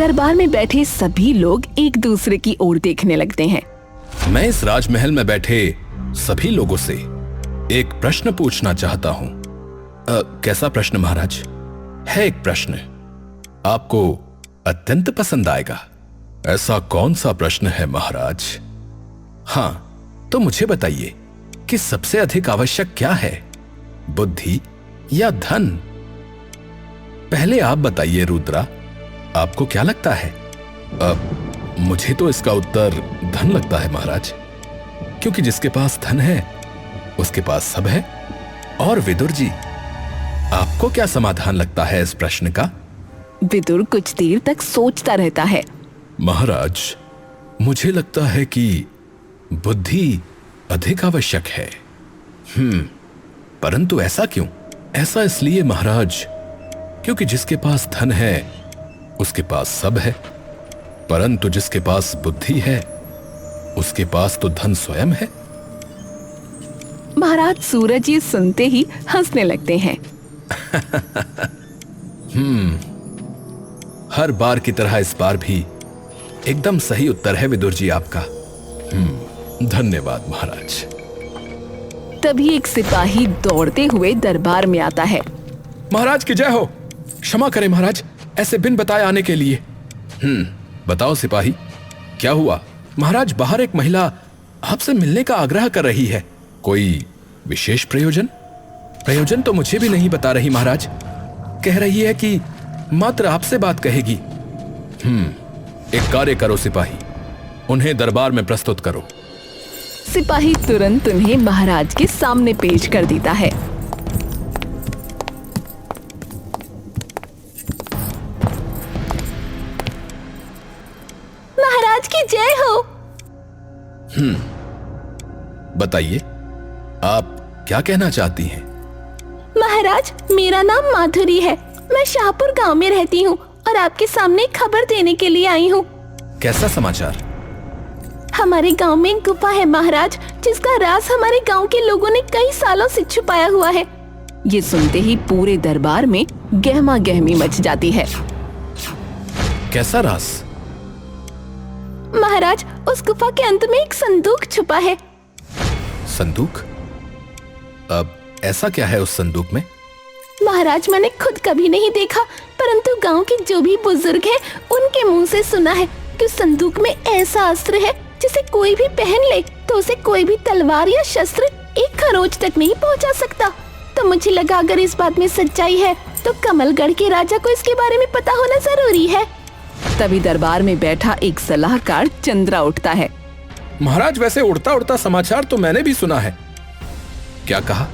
दरबार में बैठे सभी लोग एक दूसरे की ओर देखने लगते हैं। मैं इस राजमहल में बैठे सभी लोगों से एक प्रश्न पूछना चाहता हूं। कैसा प्रश्न महाराज? है एक प्रश्न, आपको अत्यंत पसंद आएगा। ऐसा कौन सा प्रश्न है महाराज? हाँ, तो मुझे बताइए कि सबसे अधिक आवश्यक क्या है, बुद्धि या धन? पहले आप बताइए रुद्रा, आपको क्या लगता है? मुझे तो इसका उत्तर धन लगता है महाराज, क्योंकि जिसके पास धन है उसके पास सब है। और विदुर जी, आपको क्या समाधान लगता है इस प्रश्न का? विदुर कुछ देर तक सोचता रहता है। महाराज, मुझे लगता है कि बुद्धि अधिक आवश्यक है। परंतु ऐसा क्यों? ऐसा इसलिए महाराज, क्योंकि जिसके पास धन है उसके पास सब है, परंतु जिसके पास बुद्धि है उसके पास तो धन स्वयं है। महाराज सूरज ये सुनते ही हंसने लगते हैं। हर बार की तरह इस बार भी एकदम सही उत्तर है विदुर जी आपका। धन्यवाद महाराज। तभी एक सिपाही दौड़ते हुए दरबार में आता है। महाराज की जय हो। क्षमा करें महाराज, ऐसे बिन बताए आने के लिए। बताओ सिपाही, क्या हुआ? महाराज, बाहर एक महिला आपसे मिलने का आग्रह कर रही है। कोई विशेष प्रयोजन? प्रयोजन तो मुझे भी नहीं बता रही महाराज। कह रही है कि मात्र आपसे बात कहेगी। एक कार्य करो सिपाही, उन्हें दरबार में प्रस्तुत करो। सिपाही तुरंत उन्हें महाराज के सामने पेश कर देता है। महाराज की जय हो। बताइए, आप क्या कहना चाहती हैं? महाराज, मेरा नाम माधुरी है। मैं शाहपुर गांव में रहती हूँ और आपके सामने खबर देने के लिए आई हूँ। कैसा समाचार? हमारे गांव में एक गुफा है महाराज, जिसका राज हमारे गांव के लोगों ने कई सालों से छुपाया हुआ है। ये सुनते ही पूरे दरबार में गहमा गहमी मच जाती है। कैसा राज? महाराज, उस गुफा के अंत में एक संदूक छुपा है। संदूक? अब ऐसा क्या है उस संदूक में? महाराज, मैंने खुद कभी नहीं देखा, परंतु गांव के जो भी बुजुर्ग हैं, उनके मुंह से सुना है कि उस संदूक में ऐसा अस्त्र है जिसे कोई भी पहन ले तो उसे कोई भी तलवार या शस्त्र एक खरोच तक नहीं पहुंचा सकता। तो मुझे लगा अगर इस बात में सच्चाई है तो कमलगढ़ के राजा को इसके बारे में पता होना जरूरी है। तभी दरबार में बैठा एक सलाहकार चंद्रा उठता है। महाराज, वैसे उड़ता उड़ता समाचार तो मैंने भी सुना है। क्या कहा?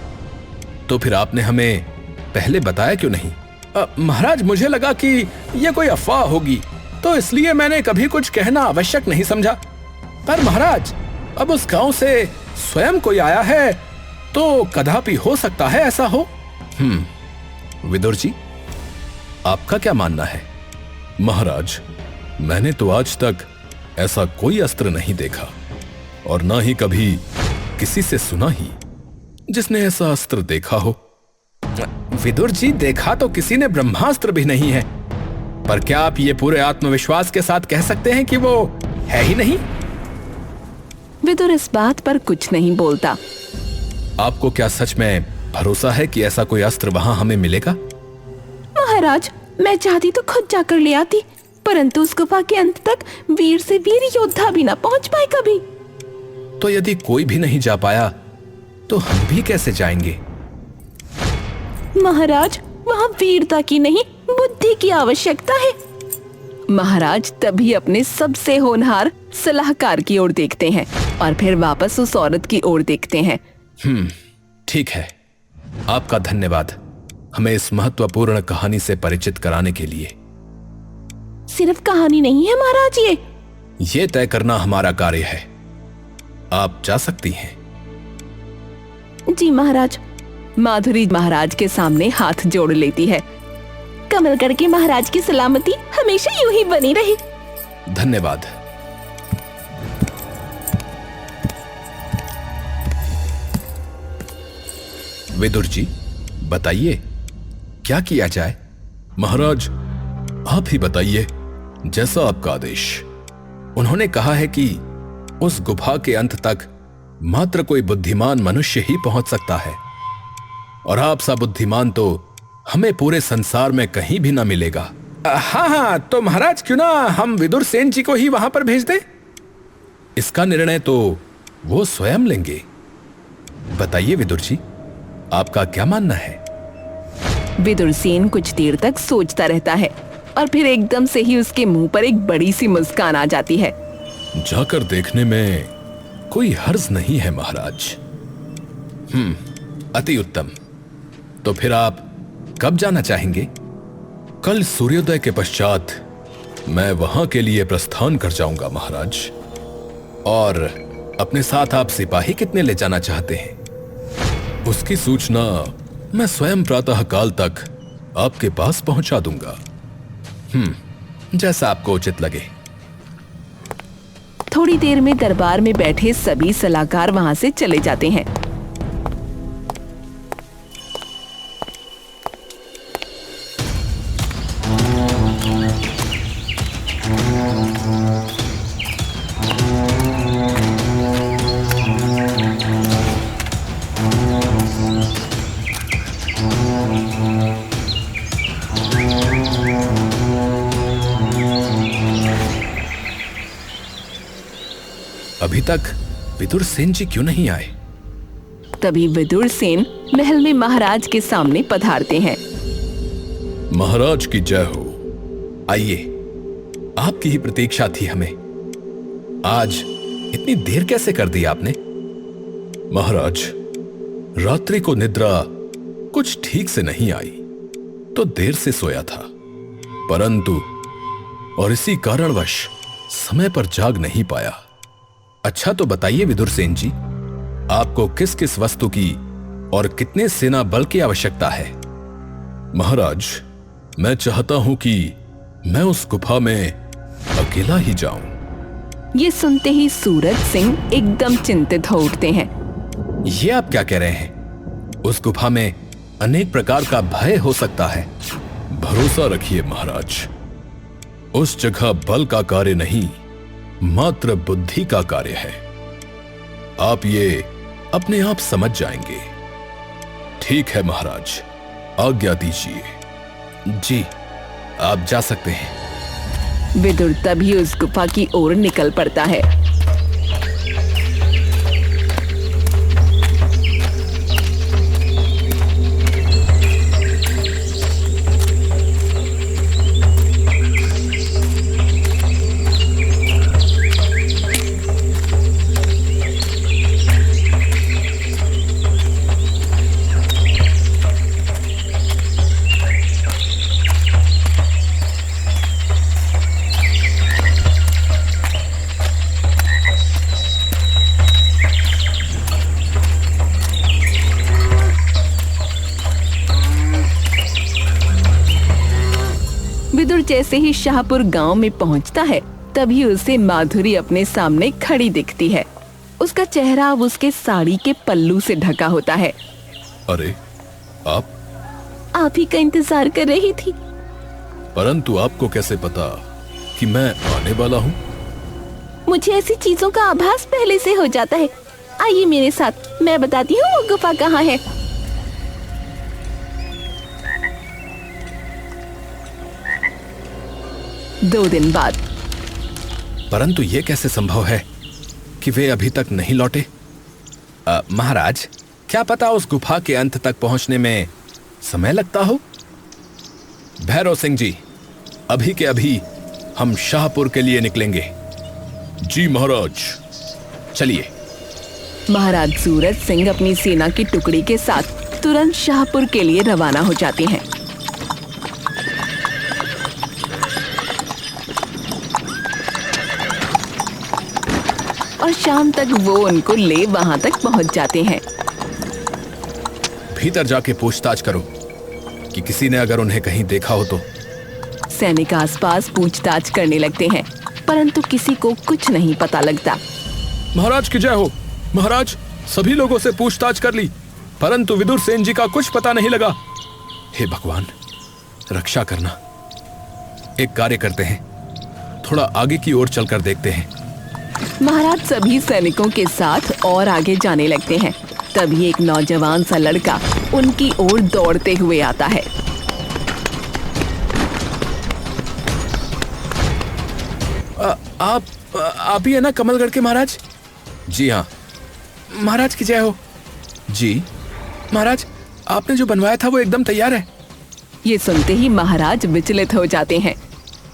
तो फिर आपने हमें पहले बताया क्यों नहीं? महाराज, मुझे लगा कि यह कोई अफवाह होगी, तो इसलिए मैंने कभी कुछ कहना आवश्यक नहीं समझा। पर महाराज, अब उस गांव से स्वयं कोई आया है तो कदापि हो सकता है ऐसा हो। विदुर जी, आपका क्या मानना है? महाराज, मैंने तो आज तक ऐसा कोई अस्त्र नहीं देखा और ना ही कभी किसी से सुना ही जिसने ऐसा अस्त्र देखा हो। विदुर जी, देखा तो किसी ने ब्रह्मास्त्र भी नहीं है, पर क्या आप ये पूरे आत्मविश्वास के साथ कह सकते हैं कि वो है ही नहीं? विदुर इस बात पर कुछ नहीं बोलता। आपको क्या सच में भरोसा है कि ऐसा कोई अस्त्र वहां हमें मिलेगा? महाराज, मैं चाहती तो खुद जाकर ले आती, परंतु उस गुफा के अंत तक वीर से वीर योद्धा भी ना पहुंच पाए कभी। तो यदि कोई भी नहीं जा पाया तो हम भी कैसे जाएंगे? महाराज, वहाँ वीरता की नहीं बुद्धि की आवश्यकता है। महाराज तभी अपने सबसे होनहार सलाहकार की ओर देखते हैं और फिर वापस उस औरत की ओर देखते हैं। ठीक है, आपका धन्यवाद हमें इस महत्वपूर्ण कहानी से परिचित कराने के लिए। सिर्फ कहानी नहीं है महाराज, ये तय करना हमारा कार्य है। आप जा सकती हैं। जी महाराज। माधुरी महाराज के सामने हाथ जोड़ लेती है। कमलगढ़ के महाराज की सलामती हमेशा यूं ही बनी रहे। धन्यवाद। विदुर जी, बताइए क्या किया जाए? महाराज, आप ही बताइए, जैसा आपका आदेश। उन्होंने कहा है कि उस गुफा के अंत तक मात्र कोई बुद्धिमान मनुष्य ही पहुंच सकता है, और आप सा बुद्धिमान तो हमें पूरे संसार में कहीं भी ना मिलेगा। हाँ हाँ, तो महाराज क्यों ना हम विदुर सेन जी को ही वहां पर भेज दें? इसका निर्णय तो वो स्वयं लेंगे। बताइए विदुर जी, आपका क्या मानना है? विदुर सेन कुछ देर तक सोचता रहता है और फिर एकदम से ही उसके मुंह पर एक बड़ी सी मुस्कान आ जाती है। जाकर देखने में कोई हर्ज नहीं है महाराज। अति उत्तम। तो फिर आप कब जाना चाहेंगे? कल सूर्योदय के पश्चात मैं वहां के लिए प्रस्थान कर जाऊंगा महाराज। और अपने साथ आप सिपाही कितने ले जाना चाहते हैं? उसकी सूचना मैं स्वयं प्रातः काल तक आपके पास पहुंचा दूंगा। जैसा आपको उचित लगे। थोड़ी देर में दरबार में बैठे सभी सलाहकार वहां से चले जाते हैं। अभी तक विदुर सेन जी क्यों नहीं आए? तभी विदुर सेन महल में महाराज के सामने पधारते हैं। महाराज की जय हो। आइए, आपकी ही प्रतीक्षा थी हमें। आज इतनी देर कैसे कर दी आपने? महाराज, रात्रि को निद्रा कुछ ठीक से नहीं आई तो देर से सोया था, परंतु और इसी कारणवश समय पर जाग नहीं पाया। अच्छा, तो बताइए विदुर सेन जी, आपको किस किस वस्तु की और कितने सेना बल की आवश्यकता है? महाराज, मैं चाहता हूं कि मैं उस गुफा में अकेला ही जाऊं। ये सुनते ही सूरज सिंह एकदम चिंतित हो उठते हैं। ये आप क्या कह रहे हैं? उस गुफा में अनेक प्रकार का भय हो सकता है। भरोसा रखिए महाराज, उस जगह बल का कार्य नहीं, मात्र बुद्धि का कार्य है। आप ये अपने आप समझ जाएंगे। ठीक है महाराज, आज्ञा दीजिए। जी, आप जा सकते हैं। विदुर तभी उस गुफा की ओर निकल पड़ता है। विदुर जैसे ही शाहपुर गांव में पहुंचता है, तभी उसे माधुरी अपने सामने खड़ी दिखती है। उसका चेहरा अब उसके साड़ी के पल्लू से ढका होता है। अरे, आप ही का इंतजार कर रही थी। परंतु आपको कैसे पता कि मैं आने वाला हूँ? मुझे ऐसी चीजों का आभास पहले से हो जाता है। आइए मेरे साथ, मैं बताती हूँ वो गुफा कहाँ है। 2 दिन बाद। परंतु यह कैसे संभव है कि वे अभी तक नहीं लौटे? महाराज, क्या पता उस गुफा के अंत तक पहुंचने में समय लगता हो। भैरव सिंह जी, अभी के अभी हम शाहपुर के लिए निकलेंगे। जी महाराज। चलिए। महाराज सूरज सिंह अपनी सेना की टुकड़ी के साथ तुरंत शाहपुर के लिए रवाना हो जाते हैं। और शाम तक वो उनको ले वहां तक पहुंच जाते हैं। भीतर जाके पूछताछ करो कि किसी ने अगर उन्हें कहीं देखा हो तो। सैनिक आसपास पूछताछ करने लगते हैं, परंतु किसी को कुछ नहीं पता लगता। महाराज की जय हो। महाराज, सभी लोगों से पूछताछ कर ली, परंतु विदुर सेन जी का कुछ पता नहीं लगा। हे भगवान, रक्षा करना। एक कार्य करते हैं, थोड़ा आगे की ओर चलकर देखते हैं। महाराज सभी सैनिकों के साथ और आगे जाने लगते हैं। तभी एक नौजवान सा लड़का उनकी ओर दौड़ते हुए आता है। आप ही है ना कमलगढ़ के महाराज? जी हाँ, महाराज की जय हो। जी महाराज, आपने जो बनवाया था वो एकदम तैयार है। ये सुनते ही महाराज विचलित हो जाते हैं।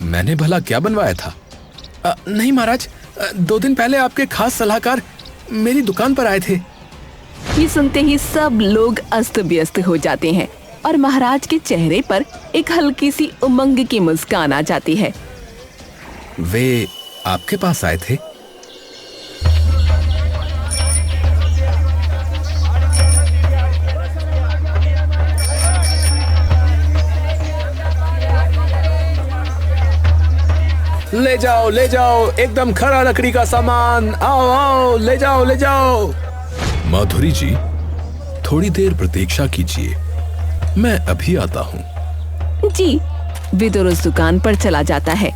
मैंने भला क्या बनवाया था? नहीं महाराज, 2 दिन पहले आपके खास सलाहकार मेरी दुकान पर आए थे। ये सुनते ही सब लोग अस्त व्यस्त हो जाते हैं और महाराज के चेहरे पर एक हल्की सी उमंग की मुस्कान आ जाती है। वे आपके पास आए थे? ले जाओ एकदम खरा लकड़ी का सामान। आओ आओ, ले जाओ। माधुरी जी, थोड़ी देर प्रतीक्षा कीजिए, मैं अभी आता हूँ। जी। विदुर उस दुकान पर चला जाता है।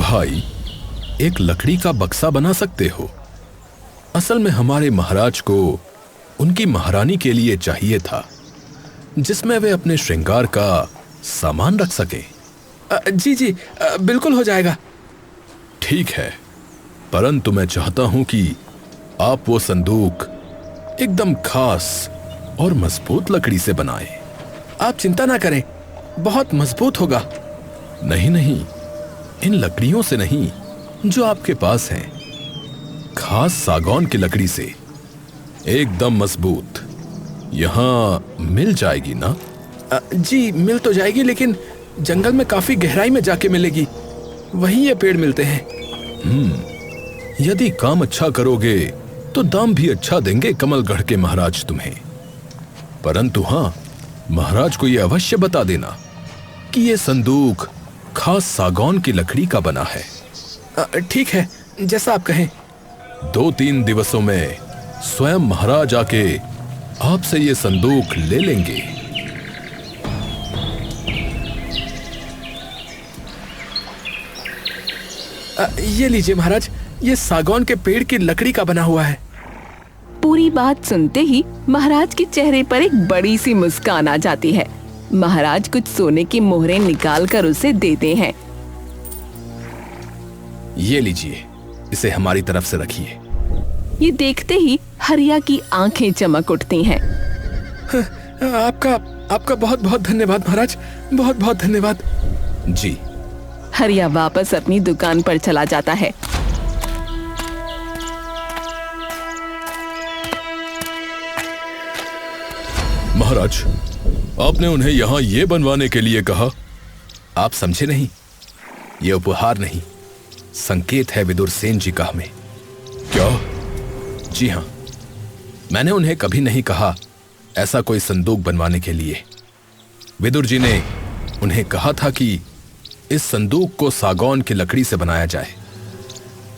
भाई, एक लकड़ी का बक्सा बना सकते हो? असल में हमारे महाराज को उनकी महारानी के लिए चाहिए था, जिसमें वे अपने श्रृंगार का सामान रख सके। जी, बिल्कुल हो जाएगा। ठीक है, परंतु मैं चाहता हूं कि आप वो संदूक एकदम खास और मजबूत लकड़ी से बनाएं। आप चिंता ना करें, बहुत मजबूत होगा। नहीं, इन लकड़ियों से नहीं जो आपके पास हैं, खास सागौन की लकड़ी से, एकदम मजबूत। यहां मिल जाएगी ना? जी मिल तो जाएगी, लेकिन जंगल में काफी गहराई में जाके मिलेगी, वहीं ये पेड़ मिलते हैं। यदि काम अच्छा करोगे तो दाम भी अच्छा देंगे कमलगढ़ के महाराज तुम्हें। परंतु हां, महाराज को यह अवश्य बता देना कि यह संदूक खास सागौन की लकड़ी का बना है। ठीक है, जैसा आप कहें। 2-3 दिवसों में स्वयं महाराज आके आपसे ये संदूक ले लेंगे। ये लीजिए महाराज, ये सागौन के पेड़ की लकड़ी का बना हुआ है। पूरी बात सुनते ही महाराज के चेहरे पर एक बड़ी सी मुस्कान आ जाती है। महाराज कुछ सोने की मोहरें निकालकर उसे देते हैं। ये लीजिए, इसे हमारी तरफ से रखिए। ये देखते ही हरिया की आंखें चमक उठती हैं। आपका बहुत बहुत धन्यवाद महाराज, बहुत बहुत धन्यवाद। जी। हरिया वापस अपनी दुकान पर चला जाता है। महाराज, आपने उन्हें यहाँ ये बनवाने के लिए कहा? आप समझे नहीं, ये उपहार नहीं, संकेत है विदुर सेन जी का हमें। क्या? जी हाँ, मैंने उन्हें कभी नहीं कहा ऐसा कोई संदूक बनवाने के लिए। विदुर जी ने उन्हें कहा था कि इस संदूक को सागौन की लकड़ी से बनाया जाए,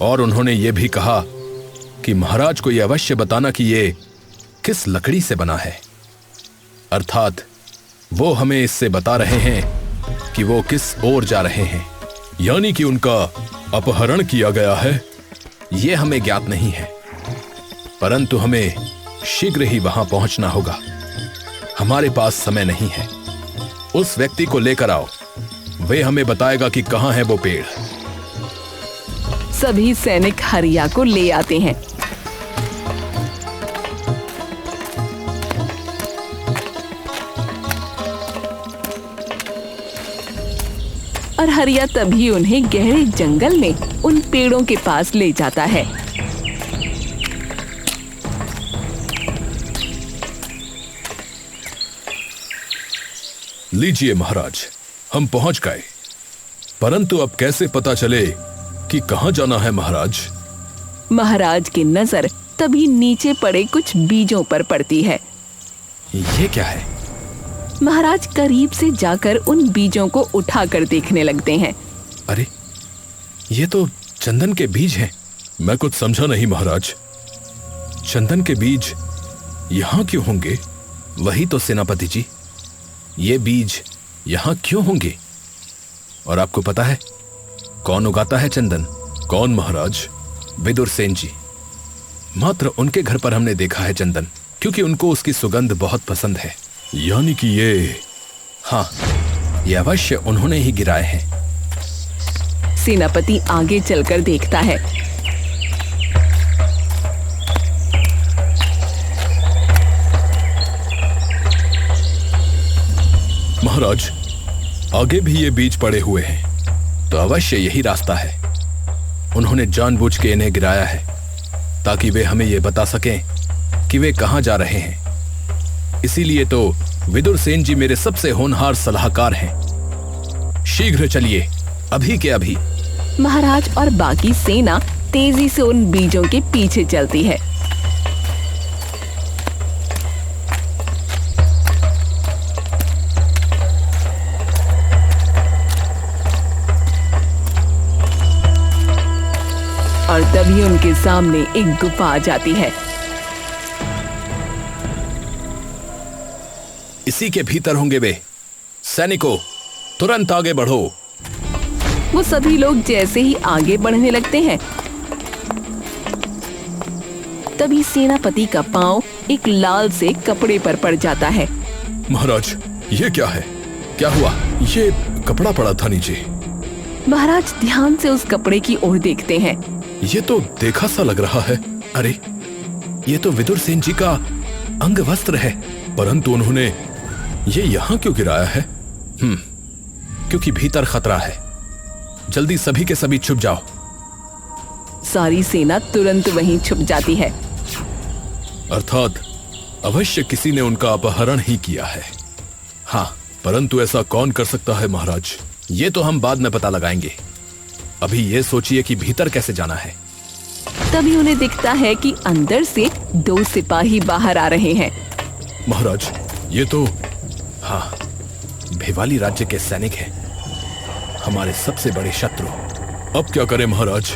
और उन्होंने ये भी कहा कि महाराज को यह अवश्य बताना कि ये किस लकड़ी से बना है। अर्थात वो हमें इससे बता रहे हैं कि वो किस ओर जा रहे हैं, यानी कि उनका अपहरण किया गया है। ये हमें ज्ञात नहीं है, परंतु हमें शीघ्र ही वहां पहुंचना होगा। हमारे पास समय नहीं है। उस व्यक्ति को लेकर आओ, वे हमें बताएगा कि कहां है वो पेड़। सभी सैनिक हरिया को ले आते हैं। और हरिया तभी उन्हें गहरे जंगल में उन पेड़ों के पास ले जाता है। लीजिए महाराज, हम पहुंच गए, परंतु अब कैसे पता चले कि कहां जाना है महाराज? महाराज की नजर तभी नीचे पड़े कुछ बीजों पर पड़ती है। ये क्या है? महाराज करीब से जाकर उन बीजों को उठाकर देखने लगते हैं। अरे, ये तो चंदन के बीज हैं। मैं कुछ समझा नहीं महाराज। चंदन के बीज यहाँ क्यों होंगे? वही तो सेनापति जी, ये बीज यहाँ क्यों होंगे? और आपको पता है कौन उगाता है चंदन? कौन महाराज? विदुर सेन जी। मात्र उनके घर पर हमने देखा है चंदन, क्योंकि उनको उसकी सुगंध बहुत पसंद है। यानी कि हाँ, ये अवश्य उन्होंने ही गिराए हैं। सेनापति आगे चलकर देखता है। महाराज, आगे भी ये बीज पड़े हुए हैं, तो अवश्य यही रास्ता है। उन्होंने जानबूझ के इन्हें गिराया है ताकि वे हमें ये बता सकें कि वे कहां जा रहे हैं। इसीलिए तो विदुर सेन जी मेरे सबसे होनहार सलाहकार हैं। शीघ्र चलिए, अभी के अभी। महाराज और बाकी सेना तेजी से उन बीजों के पीछे चलती है। और तभी उनके सामने एक गुफा आ जाती है। इसी के भीतर होंगे वे। सैनिकों, तुरंत आगे बढ़ो। वो सभी लोग जैसे ही आगे बढ़ने लगते हैं, तभी सेनापति का पांव एक लाल से कपड़े पर पड़ जाता है। महाराज, ये क्या है? क्या हुआ? ये कपड़ा पड़ा था नीचे। महाराज ध्यान से उस कपड़े की ओर देखते हैं। ये तो देखा सा लग रहा है। अरे, ये तो विदुर सेन जी का अंग वस्त्र है, परंतु उन्होंने ये यहाँ क्यों गिराया है? क्योंकि भीतर खतरा है। जल्दी सभी के सभी छुप जाओ। सारी सेना तुरंत वहीं छुप जाती है। अर्थात अवश्य किसी ने उनका अपहरण ही किया है। हाँ, परंतु ऐसा कौन कर सकता है महाराज? ये तो हम बाद में पता लगाएंगे। अभी ये सोचिए कि भीतर कैसे जाना है। तभी उन्हें दिखता है कि अंदर से 2 सिपाही बाहर आ रहे हैं। महाराज, ये तो हाँ, भिवाली राज्य के सैनिक हैं, हमारे सबसे बड़े शत्रु। अब क्या करें महाराज?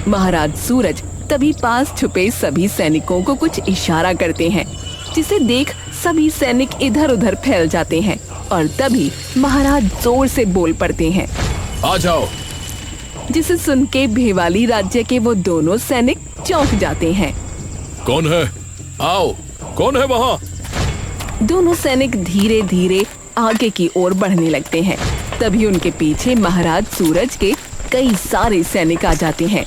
महाराज सूरज तभी पास छुपे सभी सैनिकों को कुछ इशारा करते हैं, जिसे देख सभी सैनिक इधर उधर फैल जाते हैं। और तभी महाराज जोर से बोल पड़ते हैं, आ जाओ। जिसे सुन के भिवाली राज्य के वो दोनों सैनिक चौंक जाते हैं। कौन है? आओ, कौन है वहाँ? दोनों सैनिक धीरे धीरे आगे की ओर बढ़ने लगते हैं। तभी उनके पीछे महाराज सूरज के कई सारे सैनिक आ जाते हैं।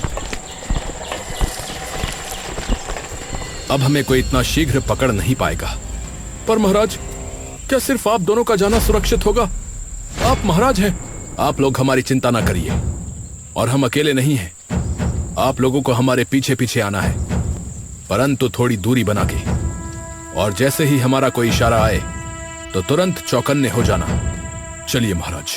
अब हमें कोई इतना शीघ्र पकड़ नहीं पाएगा। पर महाराज, क्या सिर्फ आप दोनों का जाना सुरक्षित होगा? आप महाराज हैं। आप लोग हमारी चिंता ना करिए, और हम अकेले नहीं हैं। आप लोगों को हमारे पीछे पीछे आना है, परंतु थोड़ी दूरी बना के। और जैसे ही हमारा कोई इशारा आए तो तुरंत चौकन्ने हो जाना। चलिए महाराज।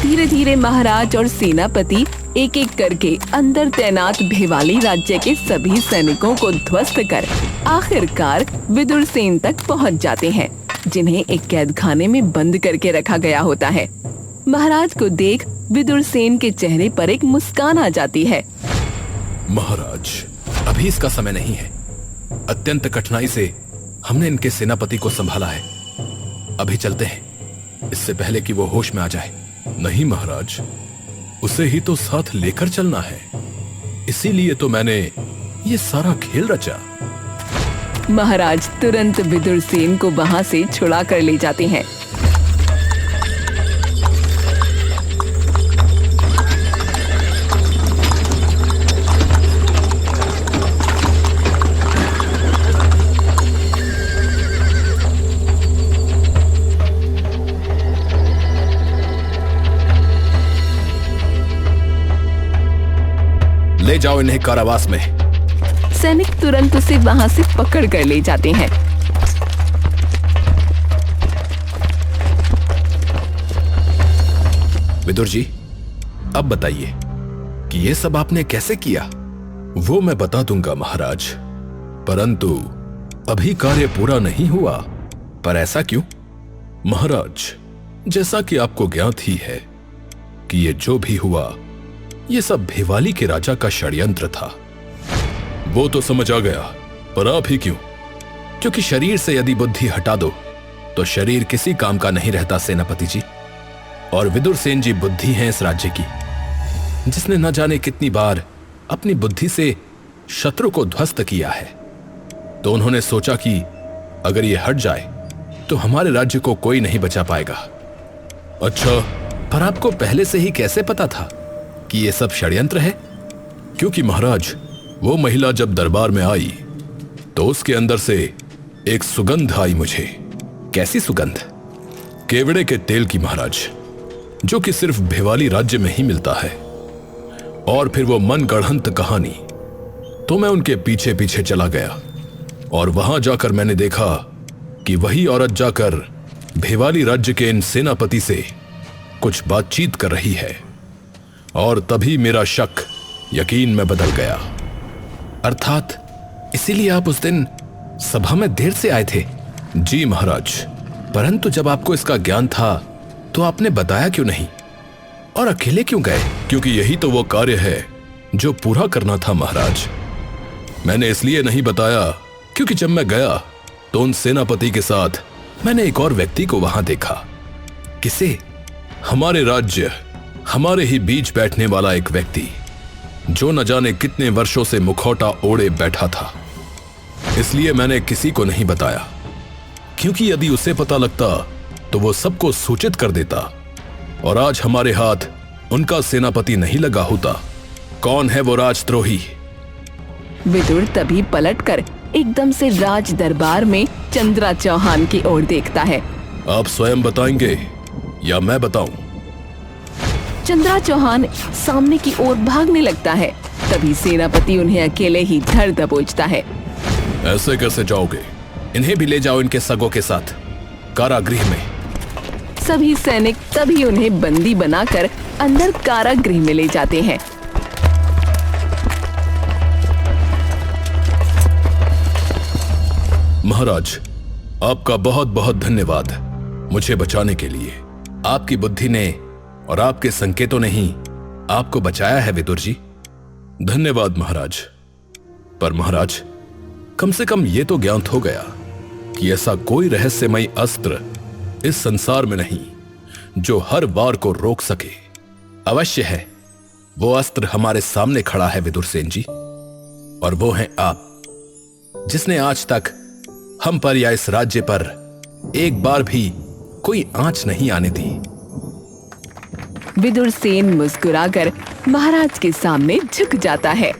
धीरे धीरे महाराज और सेनापति एक एक करके अंदर तैनात भिवाली राज्य के सभी सैनिकों को ध्वस्त कर आखिरकार विदुर सेन तक पहुंच जाते हैं, जिन्हें एक कैदखाने में बंद करके रखा गया होता है। महाराज को देख विदुर सेन के चेहरे पर एक मुस्कान आ जाती है। महाराज, अभी इसका समय नहीं है। अत्यंत कठिनाई से हमने इनके सेनापति को संभाला है। अभी चलते हैं, इससे पहले कि वो होश में आ जाए। नहीं महाराज, उसे ही तो साथ लेकर चलना है। इसीलिए तो मैंने ये सारा खेल रचा। महाराज तुरंत विदुर सेन को वहां से छुड़ा कर ले जाते हैं। ले जाओ इन्हें कारावास में। सैनिक तुरंत उसे वहां से पकड़ कर ले जाते हैं। विदुर जी, अब बताइए कि ये सब आपने कैसे किया? वो मैं बता दूंगा महाराज, परंतु अभी कार्य पूरा नहीं हुआ। पर ऐसा क्यों? महाराज, जैसा कि आपको ज्ञात ही है कि ये जो भी हुआ ये सब भिवाली के राजा का षड्यंत्र था। वो तो समझ आ गया, पर आप ही क्यों? क्योंकि शरीर से यदि बुद्धि हटा दो तो शरीर किसी काम का नहीं रहता सेनापति जी। और विदुर सेन जी बुद्धि हैं इस राज्य की, जिसने न जाने कितनी बार अपनी बुद्धि से शत्रु को ध्वस्त किया है। तो उन्होंने सोचा कि अगर ये हट जाए तो हमारे राज्य को कोई नहीं बचा पाएगा। अच्छा, पर आपको पहले से ही कैसे पता था कि ये सब षड्यंत्र है? क्योंकि महाराज, वो महिला जब दरबार में आई तो उसके अंदर से एक सुगंध आई मुझे। कैसी सुगंध? केवड़े के तेल की महाराज, जो कि सिर्फ भिवाली राज्य में ही मिलता है। और फिर वो मनगढ़ंत कहानी। तो मैं उनके पीछे पीछे चला गया और वहां जाकर मैंने देखा कि वही औरत जाकर भिवाली राज्य के इन सेनापति से कुछ बातचीत कर रही है। और तभी मेरा शक यकीन में बदल गया। अर्थात इसीलिए आप उस दिन सभा में देर से आए थे? जी महाराज, परंतु जब आपको इसका ज्ञान था तो आपने बताया क्यों नहीं? और अकेले क्यों गए? क्योंकि यही तो वो कार्य है जो पूरा करना था महाराज। मैंने इसलिए नहीं बताया क्योंकि जब मैं गया तो उन सेनापति के साथ मैंने एक और व्यक्ति को वहां देखा। किसे? हमारे राज्य, हमारे ही बीच बैठने वाला एक व्यक्ति, जो न जाने कितने वर्षों से मुखौटा ओढ़े बैठा था। इसलिए मैंने किसी को नहीं बताया, क्योंकि यदि उसे पता लगता तो वो सबको सूचित कर देता और आज हमारे हाथ उनका सेनापति नहीं लगा होता। कौन है वो राजद्रोही? विदुर तभी पलटकर एकदम से राज दरबार में चंद्रा चौहान की ओर देखता है। आप स्वयं बताएंगे या मैं बताऊं? चंद्रा चौहान सामने की ओर भागने लगता है। तभी सेनापति उन्हें अकेले ही धर दबोचता है। ऐसे कैसे जाओगे? इन्हें भी ले जाओ इनके सगों के साथ कारागृह में। सभी सैनिक तभी उन्हें बंदी बनाकर अंदर कारागृह में ले जाते हैं। महाराज, आपका बहुत बहुत धन्यवाद मुझे बचाने के लिए। आपकी बुद्धि ने और आपके संकेतों ने ही आपको बचाया है विदुर जी। धन्यवाद महाराज। पर महाराज, कम से कम ये तो ज्ञात हो गया कि ऐसा कोई रहस्यमय अस्त्र इस संसार में नहीं जो हर वार को रोक सके। अवश्य है, वो अस्त्र हमारे सामने खड़ा है विदुर सेन जी, और वो हैं आप, जिसने आज तक हम पर या इस राज्य पर एक बार भी कोई आंच नहीं आने दी। विदुर सेन मुस्कुराकर महाराज के सामने झुक जाता है।